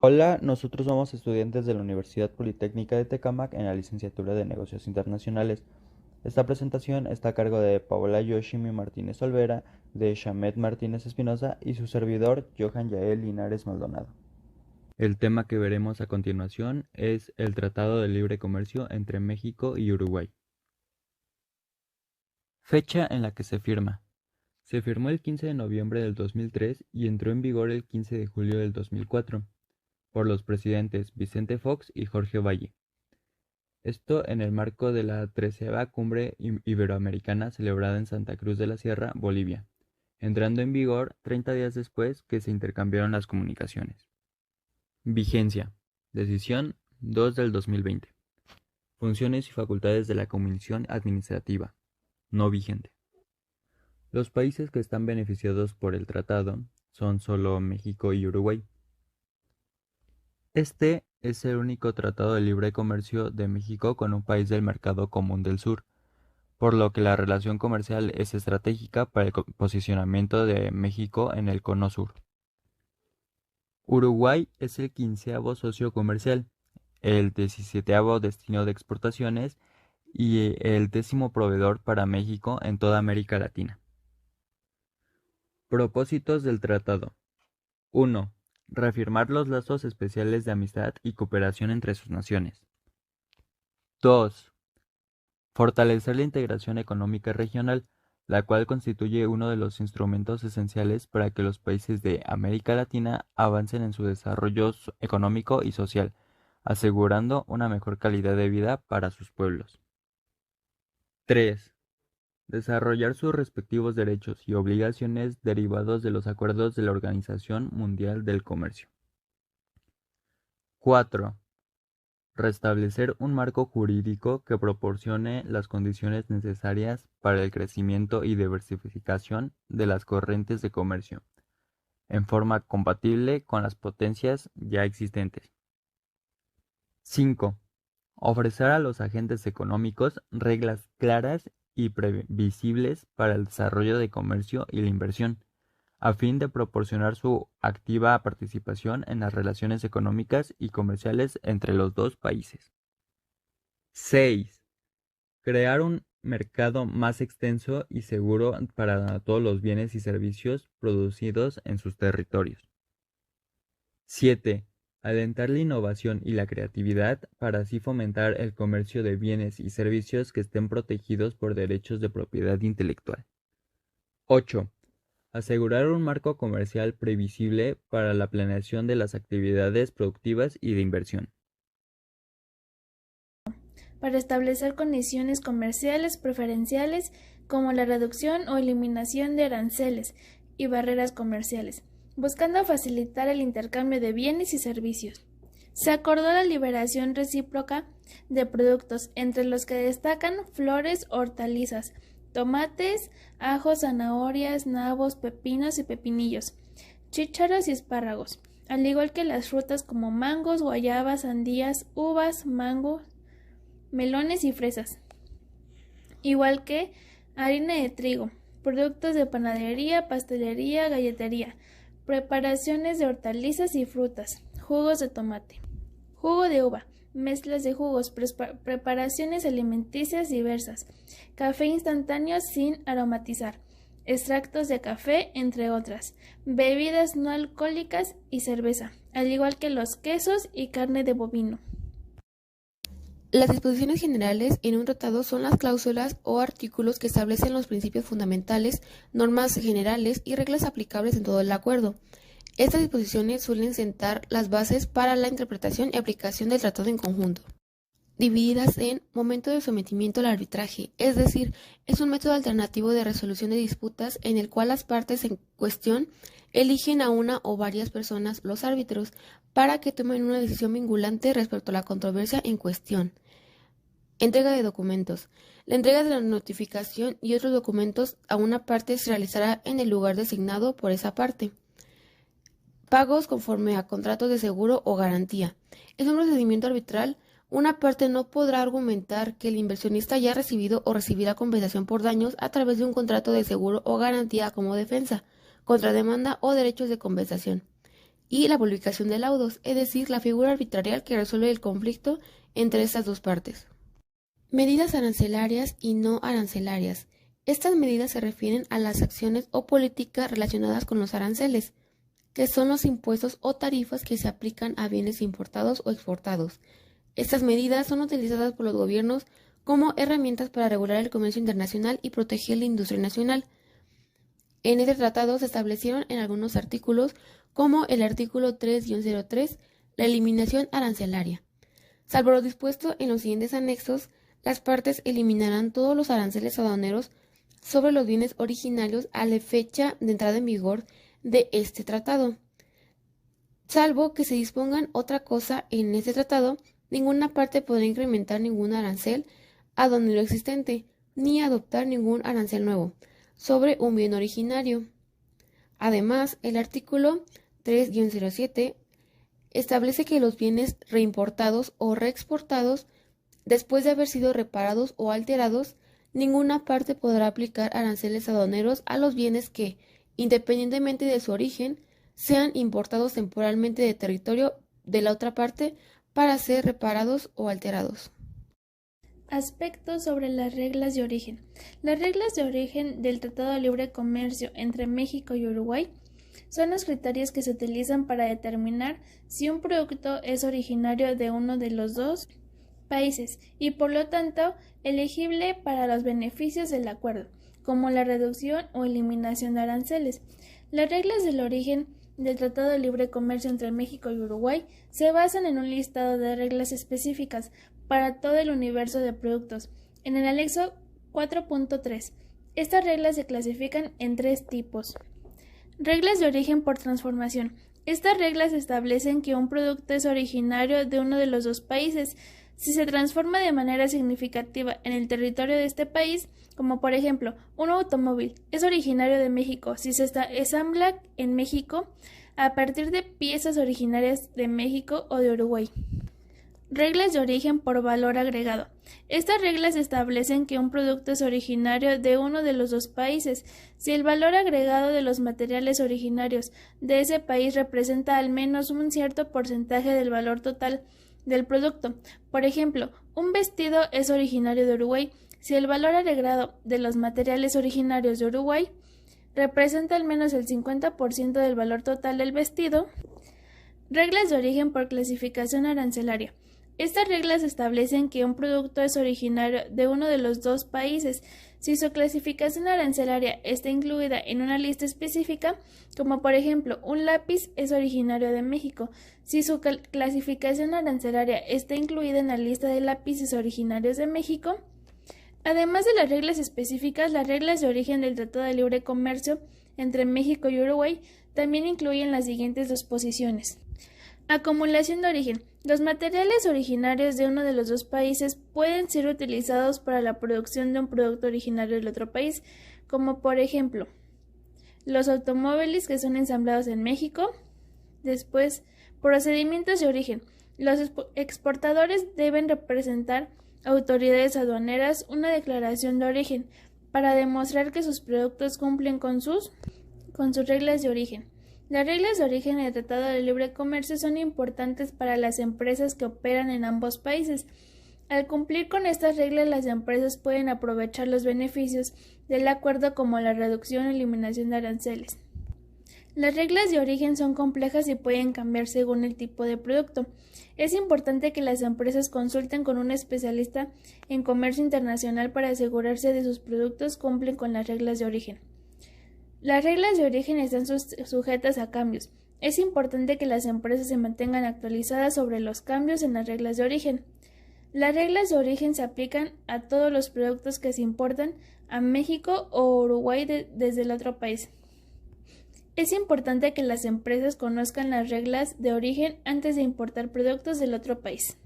Hola, nosotros somos estudiantes de la Universidad Politécnica de Tecámac en la licenciatura de Negocios Internacionales. Esta presentación está a cargo de Paola Yoshimi Martínez Olvera, de Shamet Martínez Espinosa y su servidor Johan Yael Linares Maldonado. El tema que veremos a continuación es el Tratado de Libre Comercio entre México y Uruguay. Fecha en la que se firma. Se firmó el 15 de noviembre del 2003 y entró en vigor el 15 de julio del 2004 por los presidentes Vicente Fox y Jorge Valle. Esto en el marco de la 13ª Cumbre Iberoamericana celebrada en Santa Cruz de la Sierra, Bolivia, entrando en vigor 30 días después que se intercambiaron las comunicaciones. Vigencia. Decisión 2 del 2020. Funciones y facultades de la Comisión Administrativa. No vigente. Los países que están beneficiados por el tratado son solo México y Uruguay. Este es el único tratado de libre comercio de México con un país del Mercado Común del Sur, por lo que la relación comercial es estratégica para el posicionamiento de México en el Cono Sur. Uruguay es el 15º socio comercial, el 17º destino de exportaciones y el 10º proveedor para México en toda América Latina. Propósitos del tratado. 1. Reafirmar los lazos especiales de amistad y cooperación entre sus naciones. 2. Fortalecer la integración económica regional, la cual constituye uno de los instrumentos esenciales para que los países de América Latina avancen en su desarrollo económico y social, asegurando una mejor calidad de vida para sus pueblos. 3. Desarrollar sus respectivos derechos y obligaciones derivados de los acuerdos de la Organización Mundial del Comercio. 4. Restablecer un marco jurídico que proporcione las condiciones necesarias para el crecimiento y diversificación de las corrientes de comercio, en forma compatible con las potencias ya existentes. 5. Ofrecer a los agentes económicos reglas claras y previsibles para el desarrollo de comercio y la inversión, a fin de proporcionar su activa participación en las relaciones económicas y comerciales entre los dos países. 6. Crear un mercado más extenso y seguro para todos los bienes y servicios producidos en sus territorios. 7. Alentar la innovación y la creatividad para así fomentar el comercio de bienes y servicios que estén protegidos por derechos de propiedad intelectual. 8. Asegurar un marco comercial previsible para la planeación de las actividades productivas y de inversión. Para establecer condiciones comerciales preferenciales como la reducción o eliminación de aranceles y barreras comerciales, buscando facilitar el intercambio de bienes y servicios. Se acordó la liberación recíproca de productos, entre los que destacan flores, hortalizas, tomates, ajos, zanahorias, nabos, pepinos y pepinillos, chícharos y espárragos, al igual que las frutas como mangos, guayabas, sandías, uvas, mango, melones y fresas, igual que harina de trigo, productos de panadería, pastelería, galletería, preparaciones de hortalizas y frutas, jugos de tomate, jugo de uva, mezclas de jugos, preparaciones alimenticias diversas, café instantáneo sin aromatizar, extractos de café, entre otras, bebidas no alcohólicas y cerveza, al igual que los quesos y carne de bovino. Las disposiciones generales en un tratado son las cláusulas o artículos que establecen los principios fundamentales, normas generales y reglas aplicables en todo el acuerdo. Estas disposiciones suelen sentar las bases para la interpretación y aplicación del tratado en conjunto. Divididas en momento de sometimiento al arbitraje, es decir, es un método alternativo de resolución de disputas en el cual las partes en cuestión eligen a una o varias personas, los árbitros, para que tomen una decisión vinculante respecto a la controversia en cuestión. Entrega de documentos. La entrega de la notificación y otros documentos a una parte se realizará en el lugar designado por esa parte. Pagos conforme a contratos de seguro o garantía. Es un procedimiento arbitral. Una parte no podrá argumentar que el inversionista haya recibido o recibirá compensación por daños a través de un contrato de seguro o garantía como defensa, contrademanda o derechos de compensación. y la publicación de laudos, es decir, la figura arbitraria que resuelve el conflicto entre estas dos partes. Medidas arancelarias y no arancelarias. Estas medidas se refieren a las acciones o políticas relacionadas con los aranceles, que son los impuestos o tarifas que se aplican a bienes importados o exportados. Estas medidas son utilizadas por los gobiernos como herramientas para regular el comercio internacional y proteger la industria nacional. En este tratado se establecieron en algunos artículos, como el artículo 3-03, la eliminación arancelaria. Salvo lo dispuesto en los siguientes anexos, las partes eliminarán todos los aranceles aduaneros sobre los bienes originarios a la fecha de entrada en vigor de este tratado. Salvo que se dispongan otra cosa en este tratado, ninguna parte podrá incrementar ningún arancel aduanero existente, ni adoptar ningún arancel nuevo sobre un bien originario. Además, el artículo 3-07 establece que los bienes reimportados o reexportados, después de haber sido reparados o alterados, ninguna parte podrá aplicar aranceles aduaneros a los bienes que, independientemente de su origen, sean importados temporalmente de territorio de la otra parte para ser reparados o alterados. Aspectos sobre las reglas de origen. Las reglas de origen del Tratado de Libre Comercio entre México y Uruguay son los criterios que se utilizan para determinar si un producto es originario de uno de los dos países y por lo tanto elegible para los beneficios del acuerdo, como la reducción o eliminación de aranceles. Las reglas del origen del Tratado de Libre Comercio entre México y Uruguay se basan en un listado de reglas específicas para todo el universo de productos. En el anexo 4.3, estas reglas se clasifican en tres tipos. Reglas de origen por transformación. Estas reglas establecen que un producto es originario de uno de los dos países si se transforma de manera significativa en el territorio de este país, como por ejemplo, un automóvil es originario de México si se ensambla en México a partir de piezas originarias de México o de Uruguay. Reglas de origen por valor agregado. Estas reglas establecen que un producto es originario de uno de los dos países si el valor agregado de los materiales originarios de ese país representa al menos un cierto porcentaje del valor total del producto. Por ejemplo, un vestido es originario de Uruguay si el valor agregado de los materiales originarios de Uruguay representa al menos el 50% del valor total del vestido. Reglas de origen por clasificación arancelaria. Estas reglas establecen que un producto es originario de uno de los dos países si su clasificación arancelaria está incluida en una lista específica, como por ejemplo, un lápiz es originario de México, si su clasificación arancelaria está incluida en la lista de lápices originarios de México. Además de las reglas específicas, las reglas de origen del Tratado de Libre Comercio entre México y Uruguay también incluyen las siguientes disposiciones. Acumulación de origen. Los materiales originarios de uno de los dos países pueden ser utilizados para la producción de un producto originario del otro país, como por ejemplo, los automóviles que son ensamblados en México. Después, procedimientos de origen. Los exportadores deben presentar a autoridades aduaneras una declaración de origen para demostrar que sus productos cumplen con sus reglas de origen. Las reglas de origen del Tratado de Libre Comercio son importantes para las empresas que operan en ambos países. Al cumplir con estas reglas, las empresas pueden aprovechar los beneficios del acuerdo como la reducción o eliminación de aranceles. Las reglas de origen son complejas y pueden cambiar según el tipo de producto. Es importante que las empresas consulten con un especialista en comercio internacional para asegurarse de que sus productos cumplen con las reglas de origen. Las reglas de origen están sujetas a cambios. Es importante que las empresas se mantengan actualizadas sobre los cambios en las reglas de origen. Las reglas de origen se aplican a todos los productos que se importan a México o Uruguay desde el otro país. Es importante que las empresas conozcan las reglas de origen antes de importar productos del otro país.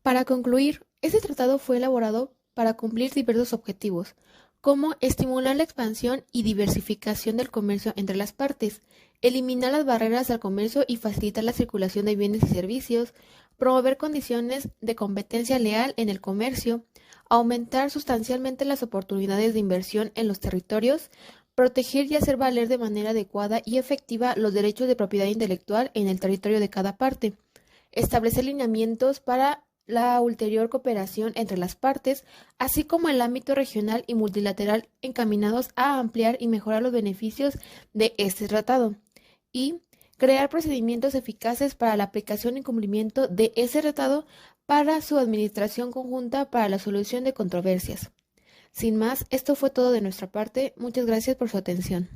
Para concluir, este tratado fue elaborado para cumplir diversos objetivos, como estimular la expansión y diversificación del comercio entre las partes, eliminar las barreras al comercio y facilitar la circulación de bienes y servicios, promover condiciones de competencia leal en el comercio, aumentar sustancialmente las oportunidades de inversión en los territorios, proteger y hacer valer de manera adecuada y efectiva los derechos de propiedad intelectual en el territorio de cada parte, establecer lineamientos para la ulterior cooperación entre las partes, así como el ámbito regional y multilateral encaminados a ampliar y mejorar los beneficios de este tratado, y crear procedimientos eficaces para la aplicación y cumplimiento de ese tratado para su administración conjunta para la solución de controversias. Sin más, esto fue todo de nuestra parte. Muchas gracias por su atención.